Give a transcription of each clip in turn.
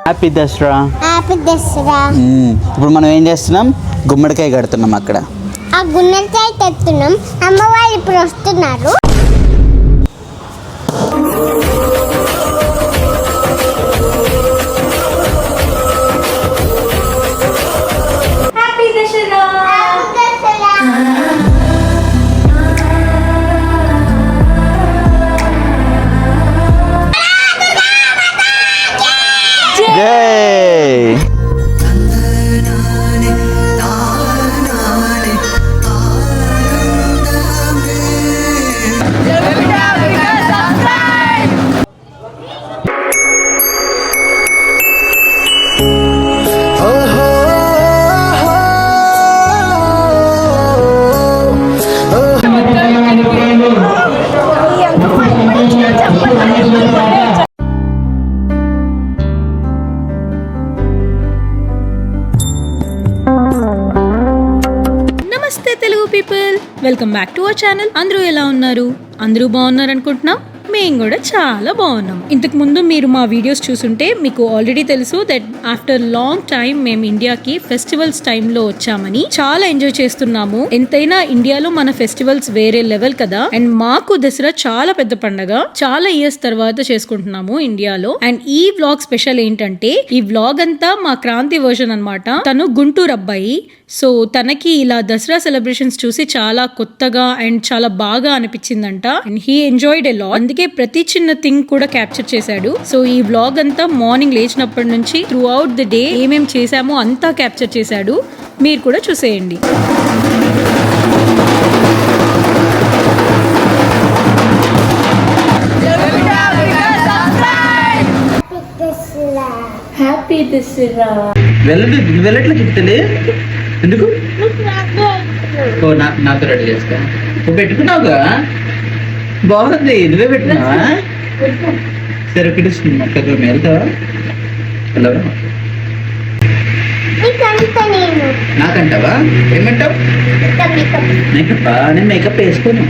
Happy Dasara. Happy Dasara. ఇప్పుడు మనం ఏం చేస్తున్నాం? గుమ్మడికాయ కడుతున్నాం. అక్కడ ఆ గుమ్మడికాయ తెస్తున్నాం. అమ్మవారు ఇప్పుడు వస్తున్నారు. హ్యాపీ దసరా. జై. నమస్తే Telugu people, welcome back to our channel. అందరూ ఎలా ఉన్నారు? అందరూ బాగున్నారు అనుకుంటున్నాం. మేము కూడా చాలా బాగున్నాం. ఇంతకు ముందు మీరు మా వీడియోస్ చూసుంటే మీకు ఆల్రెడీ తెలుసు దట్ ఆఫ్టర్ లాంగ్ టైం మేము ఇండియాకి ఫెస్టివల్స్ టైంలో వచ్చామని. చాలా ఎంజాయ్ చేస్తున్నాము. ఎంతైనా ఇండియాలో మన ఫెస్టివల్స్ వేరే లెవెల్ కదా. అండ్ మాకు దసరా చాలా పెద్ద పండగ. చాలా ఇయర్స్ తర్వాత చేసుకుంటున్నాము ఇండియాలో. అండ్ ఈ వ్లాగ్ స్పెషల్ ఏంటంటే, ఈ వ్లాగ్ అంతా మా క్రాంతి వర్షన్ అన్నమాట. తను గుంటూరు అబ్బాయి. సో తనకి ఇలా దసరా సెలబ్రేషన్స్ చూసి చాలా కొత్తగా అండ్ చాలా బాగా అనిపించిందంట. And he enjoyed a lot. అందుకే ప్రతి చిన్న థింగ్ కూడా క్యాప్చర్ చేశాడు. సో ఈ వ్లాగ్ అంతా మార్నింగ్ లేచినప్పటి నుంచి త్రూ అవుట్ ది డే ఏమేం చేశామో అంతా క్యాప్చర్ చేశాడు. మీరు కూడా చూసేయండి. హ్యాపీ దసరా. వెళ్ళట్లే చెప్తలే ఎందుకు? ఓ నాతో రెడీ చేసుకో. పెట్టుకున్నావుగా, బాగుంది. నువ్వే పెట్టుకున్నావా? సరే ఒకటి అక్కడ వెళ్తావా? హలో, నాకంటావా? ఏమంటావు? మేకప్. నేను మేకప్ వేసుకోను.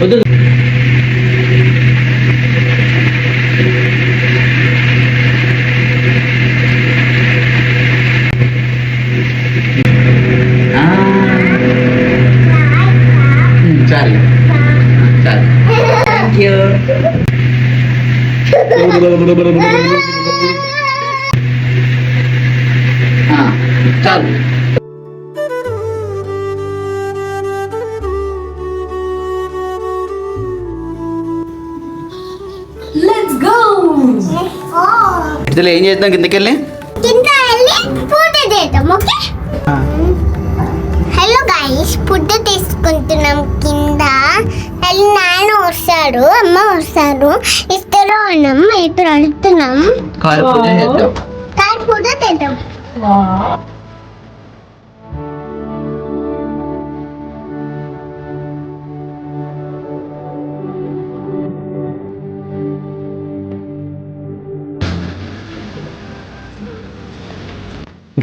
వద్దు. చాలు చాలు. Thank you. చాలు. Let's go. ఇట్లా ఏం చేద్దాం? కిందకెళ్ళి ఫుడ్ చేద్దాం. ఓకే. హలో గైస్, ఫుడ్ తీసుకుంటున్నాం కింద. నాన్న వస్తాడు, అమ్మ వస్తారు. ఇద్దరు ఉన్నాం. ఇప్పుడు వెళ్తున్నాం. కారు పూజ చేద్దాం. కార్ ఫుడ్ చేద్దాం.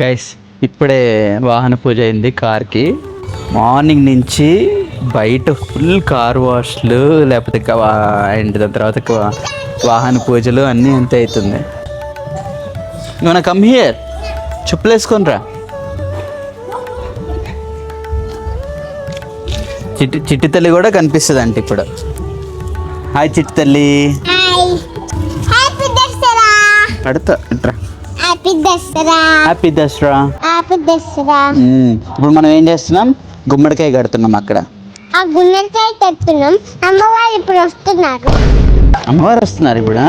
గైస్, ఇప్పుడే వాహన పూజ అయింది కార్కి. మార్నింగ్ నుంచి బయట ఫుల్ కార్ వాష్లు, లేకపోతే అండ్ దాని తర్వాత వాహన పూజలు అన్నీ అంతే అవుతుంది. నువ్వు కమ్ హియర్, చెప్పులు వేసుకొని రా. చిట్టి తల్లి కూడా కనిపిస్తుంది అంటే ఇప్పుడు. హాయ్ చిట్టి తల్లి. హ్యాపీ దసరా. పడతా ఇట్రా. Happy Dasara. Happy Dasara. Happy Dasara. ఇప్పుడు మనం ఏం చేస్తున్నాం? గుమ్మడికాయ కడుతున్నాం. అక్కడ ఆ గుమ్మడికాయ తెస్తున్నాం. అమ్మవారు ఇప్పుడు వస్తున్నారు. అమ్మవారు వస్తున్నారు ఇప్పుడు.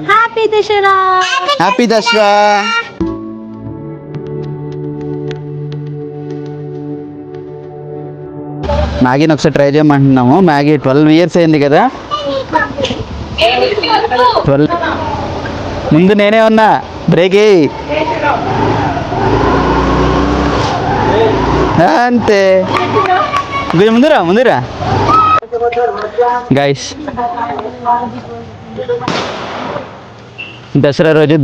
హ్యాపీ దసరా. హ్యాపీ దసరా. మ్యాగీని ఒకసారి ట్రై చేయమంటున్నాము. మ్యాగీ 12 ఇయర్స్ అయింది కదా. 12 ముందు నేనే ఉన్నా, బ్రేక్ అంతే. కొంచెం ముందురా గైస్. దసరా రోజు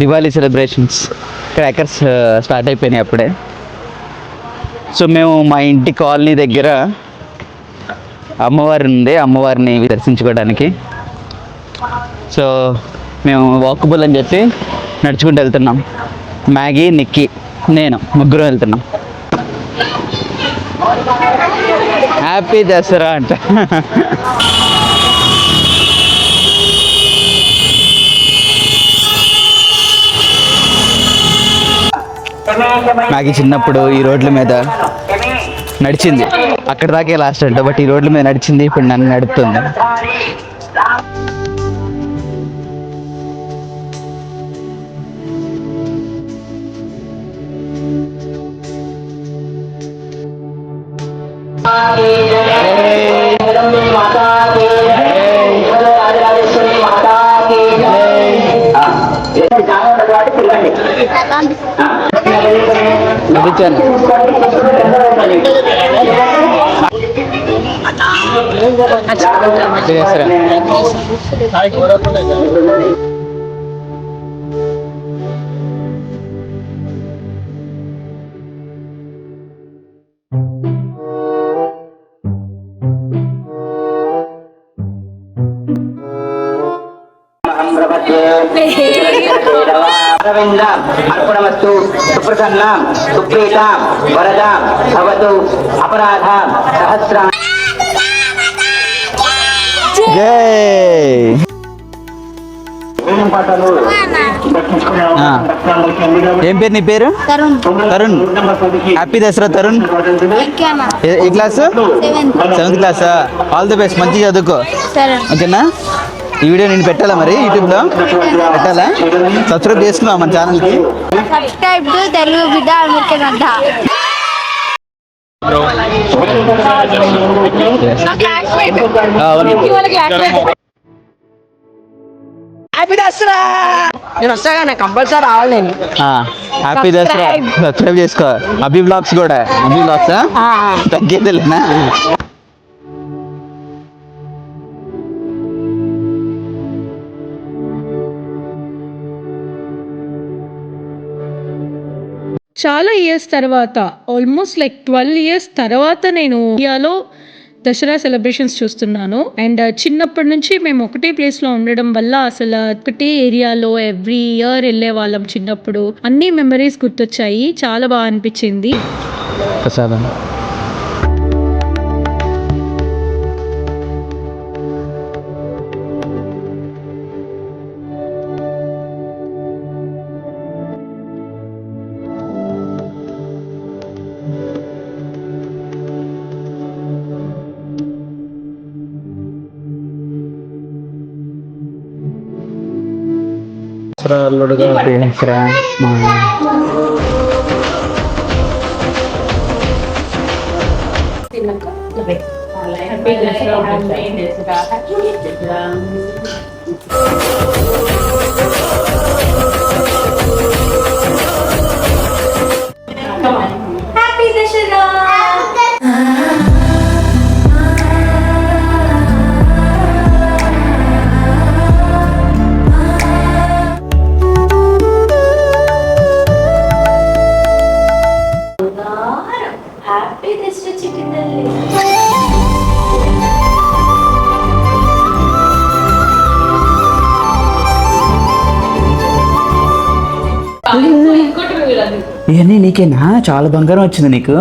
దివాళీ సెలబ్రేషన్స్, క్రాకర్స్ స్టార్ట్ అయిపోయినాయి అప్పుడే. సో మేము మా ఇంటి కాలనీ దగ్గర అమ్మవారి ఉంది, అమ్మవారిని దర్శించుకోవడానికి. సో మేము వాకబుల్ అని చెప్పి నడుచుకుంటూ వెళ్తున్నాం. మ్యాగీ, నిక్కీ, నేను ముగ్గురు వెళ్తున్నాం. హ్యాపీ దసరా అంట. మ్యాగీ చిన్నప్పుడు ఈ రోడ్ల మీద నడిచింది, అక్కడ దాకే లాస్ట్ అంట. బట్ ఈ రోడ్ల మీద నడిచింది, ఇప్పుడు నన్ను నడుపుతుంది. अर्पणमस्तु सुप्रसन्नां सुप्रीतां वरदां भवतु अपराधां सहस्रा. ఏం పేరు నీ పేరు? తరుణ్. హ్యాపీ దసరా తరుణ్. ఏ క్లాస్? 7th క్లాసా? ఆల్ ది బెస్ట్, మంచిగా చదువుకో, ఓకేనా? ఈ వీడియో నేను పెట్టాలా మరి యూట్యూబ్లో? పెట్టాలా? సబ్స్క్రైబ్ చేసుకున్నావా మన ఛానల్కి? సబ్స్క్రైబ్ టు తెలుగు బిడ్డ అమెరికన్ హ్యాపీ దసరా. నేను వస్తాగా, కంపల్సరీ రావాలి నేను. హ్యాపీ దసరా. సబ్స్క్రైబ్ చేసుకో. అభి బ్లాగ్స్ కూడా. అభి బ్లాగ్సా తగ్గేదిలేనా? చాలా ఇయర్స్ తర్వాత, ఆల్మోస్ట్ లైక్ 12 ఇయర్స్ తర్వాత నేను ఇండియాలో దసరా సెలబ్రేషన్స్ చూస్తున్నాను. అండ్ చిన్నప్పటి నుంచి మేము ఒకటే ప్లేస్లో ఉండడం వల్ల అసలు ఒకటే ఏరియాలో ఎవ్రీ ఇయర్ వెళ్ళే వాళ్ళం. చిన్నప్పుడు అన్ని మెమరీస్ గుర్తొచ్చాయి, చాలా బాగా అనిపించింది. అల్లుడుగా ఇవన్నీ నీకేనా? చాలా బంగారం వచ్చింది నీకు.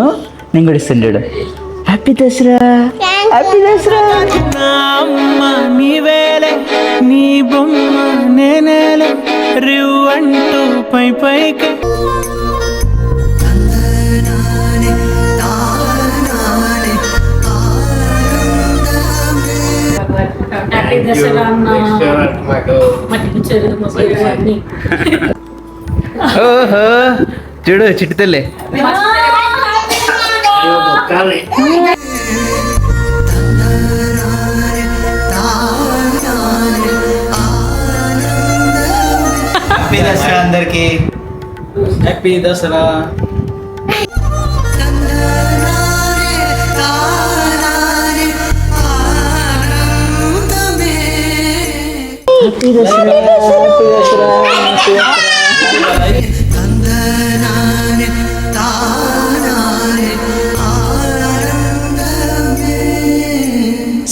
నేను కూడా ఇస్తాను. హ్యాపీ దసరా. హ్యాపీ దసరా. నీవేలే నీ బొమ్మ నేనేలే రివ్వంటూ పై పైకి ఓహో చూడు చిట్టి తల్లి. హ్యాపీ దసరా అందరికి. హ్యాపీ దసరా.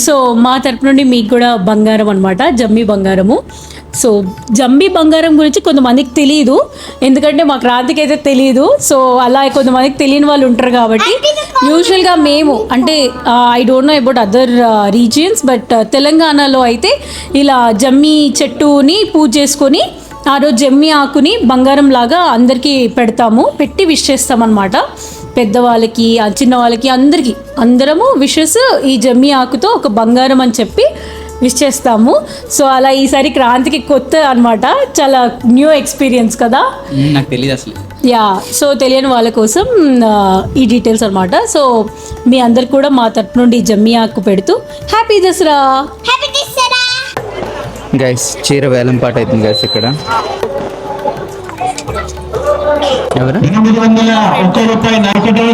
సో మా తరపు నుండి మీకు కూడా బంగారం అనమాట, జమ్మి బంగారము. సో జమ్మి బంగారం గురించి కొంతమందికి తెలియదు, ఎందుకంటే మా క్రాంతికి అయితే తెలియదు. సో అలా కొంతమందికి తెలియని వాళ్ళు ఉంటారు కాబట్టి యూజువల్గా మేము అంటే I don't know about other regions, but తెలంగాణలో అయితే ఇలా జమ్మి చెట్టుని పూజ చేసుకొని ఆ రోజు జమ్మి ఆకుని బంగారం లాగా అందరికీ పెడతాము, పెట్టి విష్ చేస్తామన్నమాట. పెద్దవాళ్ళకి చిన్న వాళ్ళకి అందరము విషెస్ ఈ జమ్మి ఆకుతో ఒక బంగారం అని చెప్పి విష్ చేస్తాము. సో అలా ఈసారి క్రాంతికి కొత్త అనమాట, చాలా న్యూ ఎక్స్పీరియన్స్ కదా. నాకు తెలియదు అసలు. యా, సో తెలియని వాళ్ళ కోసం ఈ డీటెయిల్స్ అనమాట. సో మీ అందరికి కూడా మా తరపు నుండి జమ్మి ఆకు పెడుతూ happy Dasara. Happy Dasara guys చీర వేలం పాట అవుతుంది గైస్. ఇక్కడ ఎవరు? 801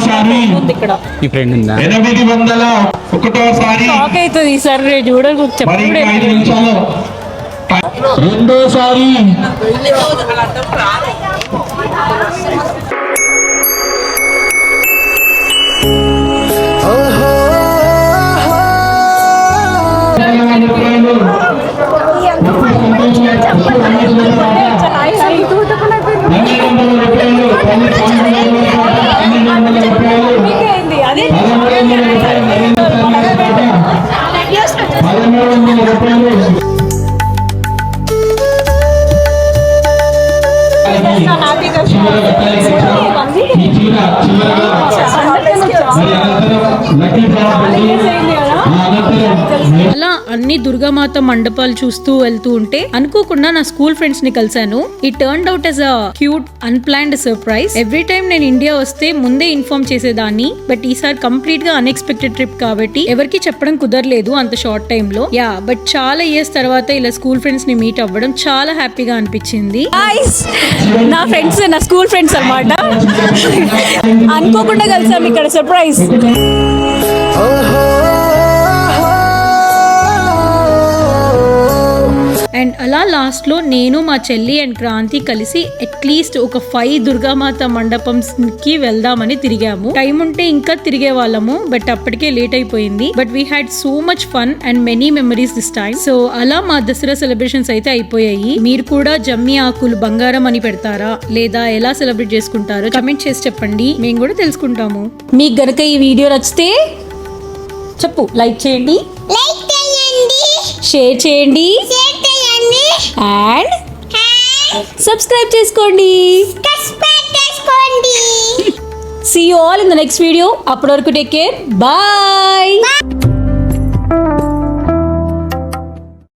సారి ఇక్కడ మీ ఫ్రెండ్ ఉందా? 801 సారి షాక్ అవుతుంది ఈసారి చూడరు మరి 5 నిమిషాలు రెండోసారి అలా అన్ని దుర్గామాత మండపాలు చూస్తూ వెళ్తూ ఉంటే అనుకోకుండా నా స్కూల్ ఫ్రెండ్స్ ని కలిసాను. It turned out as a cute unplanned surprise. Every time నేను ఇండియా వస్తే ముందే ఇన్ఫార్మ్ చేసేదాన్ని, బట్ ఈసారి కంప్లీట్ గా అన్ఎక్స్పెక్టెడ్ ట్రిప్ కాబట్టి ఎవరికి చెప్పడం కుదరలేదు అంత షార్ట్ టైమ్ లో. యా, బట్ చాలా ఇయర్స్ తర్వాత ఇలా స్కూల్ ఫ్రెండ్స్ ని మీట్ అవ్వడం చాలా హ్యాపీగా అనిపించింది. నా ఫ్రెండ్స్, నా స్కూల్ ఫ్రెండ్స్ అన్నమాట. అనుకోకుండా కలిసాం ఇక్కడ, సర్ప్రైజ్. అండ్ అలా లాస్ట్ లో నేను మా చెల్లి అండ్ క్రాంతి కలిసి అట్లీస్ట్ ఒక 5 దుర్గామాత మండపంకి వెళ్దామని తిరిగాము. టైం ఉంటే ఇంకా తిరిగే వాళ్ళము, బట్ అప్పటికే లేట్ అయిపోయింది. But we had so much fun and many memories this time. So అలా మా దసరా సెలబ్రేషన్స్ అయితే అయిపోయాయి. మీరు కూడా జమ్మి ఆకులు బంగారం అని పెడతారా, లేదా ఎలా సెలబ్రేట్ చేసుకుంటారో కమెంట్ చేసి చెప్పండి, మేము కూడా తెలుసుకుంటాము. మీకు గనక ఈ వీడియో నచ్చితే చెప్పు, లైక్ చేయండి, షేర్ చేయండి అండ్ సబ్స్క్రైబ్ చేసుకోండి. See you all in the next video. అప్పటి వరకు టేక్ కేర్. బాయ్.